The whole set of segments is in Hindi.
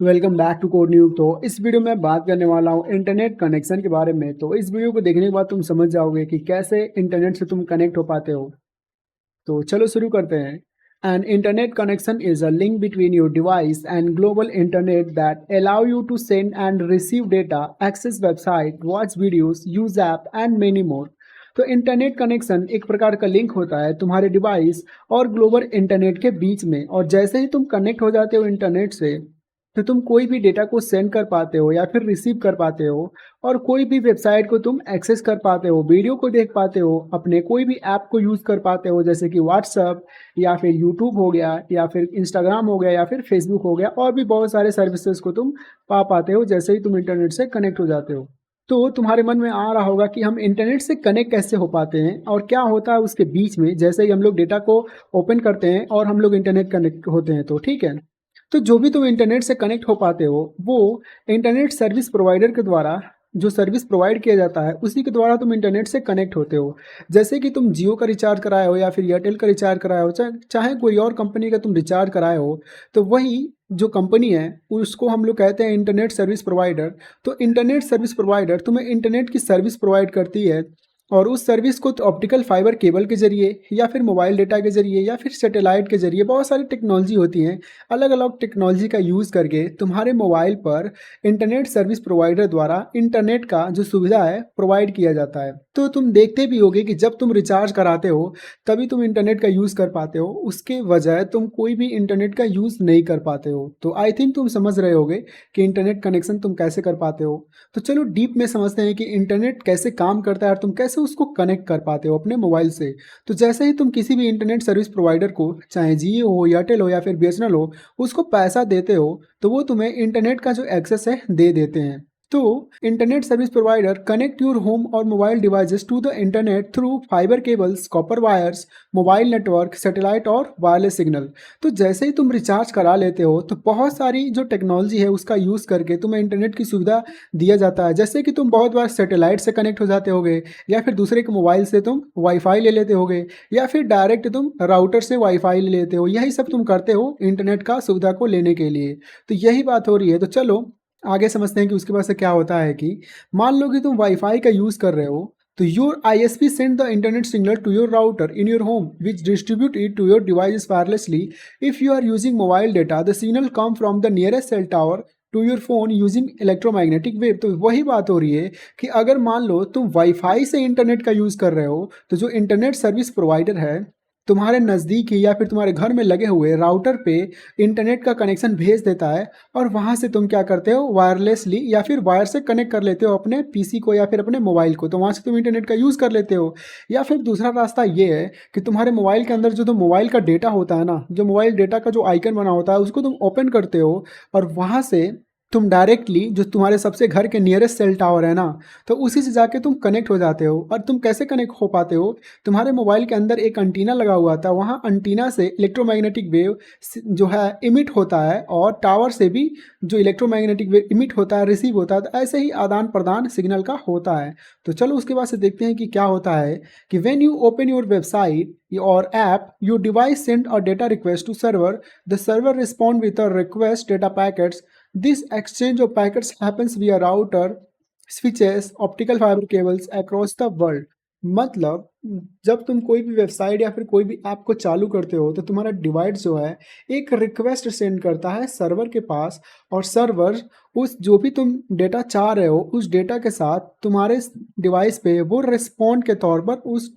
Welcome back to code news. तो इस वीडियो में बात करने वाला हूँ इंटरनेट कनेक्शन के बारे में। तो इस वीडियो को देखने के बाद तुम समझ जाओगे कि कैसे इंटरनेट से तुम कनेक्ट हो पाते हो। तो चलो शुरू करते हैं। An internet connection is a link between your device and global internet that allow you to send and receive data, access website, watch videos, use app and many more. तो इंटरनेट कनेक्शन एक प्रकार का लिंक होता है तुम्हारे डिवाइस और ग्लोबल इंटरनेट के बीच में, और जैसे ही तुम कनेक्ट हो जाते हो इंटरनेट से तो तुम कोई भी डेटा को सेंड कर पाते हो या फिर रिसीव कर पाते हो, और कोई भी वेबसाइट को तुम एक्सेस कर पाते हो, वीडियो को देख पाते हो, अपने कोई भी ऐप को यूज़ कर पाते हो जैसे कि व्हाट्सअप या फिर यूट्यूब हो गया या फिर इंस्टाग्राम हो गया या फिर फेसबुक हो गया, और भी बहुत सारे सर्विसेज को तुम पा पाते हो जैसे ही तुम इंटरनेट से कनेक्ट हो जाते हो। तो तुम्हारे मन में आ रहा होगा कि हम इंटरनेट से कनेक्ट कैसे हो पाते हैं और क्या होता है उसके बीच में, जैसे ही हम लोग डेटा को ओपन करते हैं और हम लोग इंटरनेट कनेक्ट होते हैं। तो ठीक है, तो जो भी तुम इंटरनेट से कनेक्ट हो पाते हो वो इंटरनेट सर्विस प्रोवाइडर के द्वारा, जो सर्विस प्रोवाइड किया जाता है उसी के द्वारा तुम इंटरनेट से कनेक्ट होते हो। जैसे कि तुम जियो का रिचार्ज कराए हो या फिर एयरटेल का रिचार्ज कराए हो, चाहे कोई और कंपनी का तुम रिचार्ज कराए हो, तो वही जो कंपनी है उसको हम लोग कहते हैं इंटरनेट सर्विस प्रोवाइडर। तो इंटरनेट सर्विस प्रोवाइडर तुम्हें इंटरनेट की सर्विस प्रोवाइड करती है, और उस सर्विस को तो ऑप्टिकल फाइबर केबल के जरिए या फिर मोबाइल डेटा के जरिए या फिर सैटेलाइट के जरिए, बहुत सारी टेक्नोलॉजी होती हैं, अलग अलग टेक्नोलॉजी का यूज़ करके तुम्हारे मोबाइल पर इंटरनेट सर्विस प्रोवाइडर द्वारा इंटरनेट का जो सुविधा है प्रोवाइड किया जाता है। तो तुम देखते भी होगे कि जब तुम रिचार्ज कराते हो तभी तुम इंटरनेट का यूज़ कर पाते हो, उसके वजह तुम कोई भी इंटरनेट का यूज़ नहीं कर पाते हो। तो आई थिंक तुम समझ रहे होगे कि इंटरनेट कनेक्शन तुम कैसे कर पाते हो। तो चलो डीप में समझते हैं कि इंटरनेट कैसे काम करता है और तुम कैसे उसको कनेक्ट कर पाते हो अपने मोबाइल से। तो जैसे ही तुम किसी भी इंटरनेट सर्विस प्रोवाइडर को, चाहे जियो हो, एयरटेल हो या फिर बीएसएनएल हो, उसको पैसा देते हो तो वो तुम्हें इंटरनेट का जो एक्सेस है दे देते हैं। तो internet service provider connect your home और mobile devices to the internet through fibre cables, copper wires, mobile network, satellite और वायरलेस सिग्नल। तो जैसे ही तुम रिचार्ज करा लेते हो तो बहुत सारी जो टेक्नोलॉजी है उसका यूज़ करके तुम्हें इंटरनेट की सुविधा दिया जाता है। जैसे कि तुम बहुत बार सैटेलाइट से कनेक्ट हो जाते होगे, या फिर दूसरे के मोबाइल से तुम वाईफाई ले लेते होगे, या फिर डायरेक्ट तुम राउटर से वाईफाई ले लेते हो। यही सब तुम करते हो इंटरनेट का सुविधा को लेने के लिए। तो यही बात हो रही है। तो चलो आगे समझते हैं कि उसके बाद से क्या होता है। कि मान लो कि तुम वाईफाई का यूज़ कर रहे हो, तो your ISP send the internet signal to your router in your home which distribute it to your device wirelessly. If you are using mobile data the signal come from the nearest cell tower to your phone using electromagnetic wave. तो वही बात हो रही है कि अगर मान लो तुम वाईफाई से इंटरनेट का यूज़ कर रहे हो, तो जो इंटरनेट सर्विस प्रोवाइडर है तुम्हारे नज़दीक ही या फिर तुम्हारे घर में लगे हुए राउटर पे इंटरनेट का कनेक्शन भेज देता है, और वहाँ से तुम क्या करते हो, वायरलेसली या फिर वायर से कनेक्ट कर लेते हो अपने पीसी को या फिर अपने मोबाइल को। तो वहाँ से तुम इंटरनेट का यूज़ कर लेते हो। या फिर दूसरा रास्ता ये है कि तुम्हारे मोबाइल के अंदर जो मोबाइल का डेटा होता है ना, जो मोबाइल डेटा का जो आइकन बना होता है उसको तुम ओपन करते हो, और वहाँ से तुम डायरेक्टली जो तुम्हारे सबसे घर के नियरेस्ट सेल टावर है ना, तो उसी से जाके तुम कनेक्ट हो जाते हो। और तुम कैसे कनेक्ट हो पाते हो, तुम्हारे मोबाइल के अंदर एक अंटीना लगा हुआ था, वहाँ अंटीना से इलेक्ट्रोमैग्नेटिक वेव जो है इमिट होता है, और टावर से भी जो इलेक्ट्रोमैग्नेटिक वेव इमिट होता है रिसीव होता है। तो ऐसे ही आदान प्रदान सिग्नल का होता है। तो चलो उसके बाद से देखते हैं कि क्या होता है। कि when you open your website और app, your device send a data request to server, the server respond with a request data packets. This exchange of packets happens via router, switches, optical fiber cables across the world। मतलब जब तुम कोई भी वेबसाइट या फिर कोई भी ऐप को चालू करते हो तो तुम्हारा डिवाइस जो है एक रिक्वेस्ट सेंड करता है सर्वर के पास, और सर्वर उस जो भी तुम डेटा चाह रहे हो उस डेटा के साथ तुम्हारे डिवाइस पे वो रिस्पॉन्ड के तौर पर उस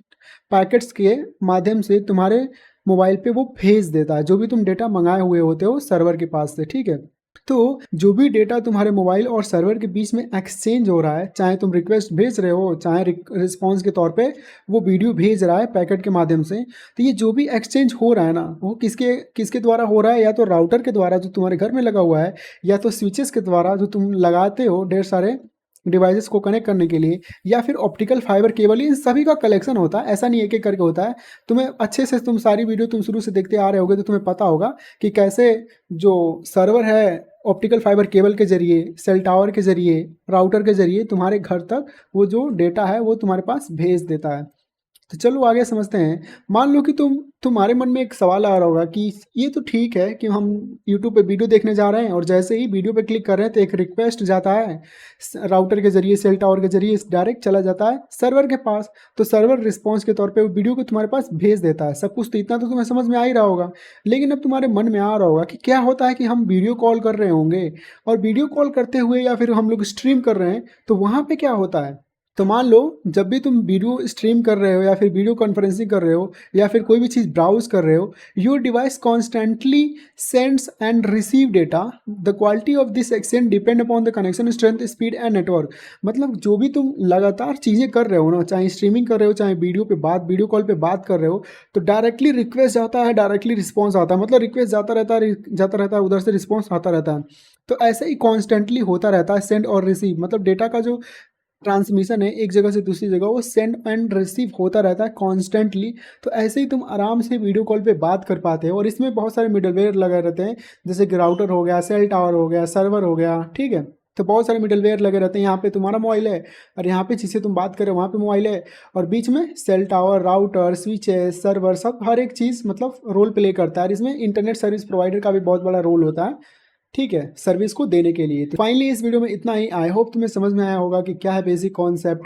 पैकेट्स के माध्यम से तुम्हारे मोबाइल पे वो भेज देता है, जो भी तुम डेटा मंगाए हुए होते हो सर्वर के पास से। ठीक है, तो जो भी डेटा तुम्हारे मोबाइल और सर्वर के बीच में एक्सचेंज हो रहा है, चाहे तुम रिक्वेस्ट भेज रहे हो चाहे रिस्पॉन्स के तौर पे वो वीडियो भेज रहा है पैकेट के माध्यम से, तो ये जो भी एक्सचेंज हो रहा है ना वो किसके किसके द्वारा हो रहा है, या तो राउटर के द्वारा जो तुम्हारे घर में लगा हुआ है, या तो स्विचेस के द्वारा जो तुम लगाते हो ढेर सारे डिवाइसेस को कनेक्ट करने के लिए, या फिर ऑप्टिकल फाइबर केबल, इन सभी का कलेक्शन होता है। ऐसा नहीं एक एक करके होता है। तुम्हें अच्छे से, तुम सारी वीडियो तुम शुरू से देखते आ रहे होगे तो तुम्हें पता होगा कि कैसे जो सर्वर है ऑप्टिकल फाइबर केबल के जरिए, सेल टावर के जरिए, राउटर के जरिए तुम्हारे घर तक वो जो डेटा है वो तुम्हारे पास भेज देता है। तो चलो आगे समझते हैं। मान लो कि तुम्हारे मन में एक सवाल आ रहा होगा कि ये तो ठीक है कि हम यूट्यूब पे वीडियो देखने जा रहे हैं और जैसे ही वीडियो पे क्लिक कर रहे हैं तो एक रिक्वेस्ट जाता है राउटर के जरिए, सेल टावर के जरिए डायरेक्ट चला जाता है सर्वर के पास। तो सर्वर रिस्पॉन्स के तौर पे वो वीडियो को तुम्हारे पास भेज देता है। सब कुछ तो इतना तो तुम्हें समझ में आ ही रहा होगा। लेकिन अब तुम्हारे मन में आ रहा होगा कि क्या होता है कि हम वीडियो कॉल कर रहे होंगे और वीडियो कॉल करते हुए या फिर हम लोग स्ट्रीम कर रहे हैं तो वहाँ पे क्या होता है। तो मान लो जब भी तुम वीडियो स्ट्रीम कर रहे हो या फिर वीडियो कॉन्फ्रेंसिंग कर रहे हो या फिर कोई भी चीज़ ब्राउज कर रहे हो, your device constantly sends and receive data. The quality of this exchange depend upon the connection strength, speed and network. मतलब जो भी तुम लगातार चीज़ें कर रहे हो ना, चाहे स्ट्रीमिंग कर रहे हो चाहे वीडियो कॉल पे बात कर रहे हो, तो डायरेक्टली रिक्वेस्ट जाता है, डायरेक्टली रिस्पॉन्स आता है। मतलब रिक्वेस्ट जाता रहता है, उधर से रिस्पॉन्स आता रहता है। तो ऐसे ही कॉन्स्टेंटली होता रहता है सेंड और रिसीव। मतलब डेटा का जो ट्रांसमिशन है एक जगह से दूसरी जगह, वो सेंड एंड रिसीव होता रहता है कॉन्स्टेंटली। तो ऐसे ही तुम आराम से वीडियो कॉल पे बात कर पाते हो। और इसमें बहुत सारे मिडलवेयर लगे रहते हैं, जैसे कि राउटर हो गया, सेल टावर हो गया, सर्वर हो गया, ठीक है। तो बहुत सारे मिडलवेयर लगे रहते हैं। यहाँ पे तुम्हारा मोबाइल है और यहाँ पे जिससे तुम बात कर रहे हो वहाँ पे मोबाइल है, और बीच में cell tower, router, switches, server, सब हर एक चीज़ मतलब रोल प्ले करता है। और इसमें इंटरनेट सर्विस प्रोवाइडर का भी बहुत बड़ा रोल होता है, ठीक है, सर्विस को देने के लिए। तो फाइनली इस वीडियो में इतना ही। आई होप तुम्हें समझ में आया होगा कि क्या है बेसिक कॉन्सेप्ट।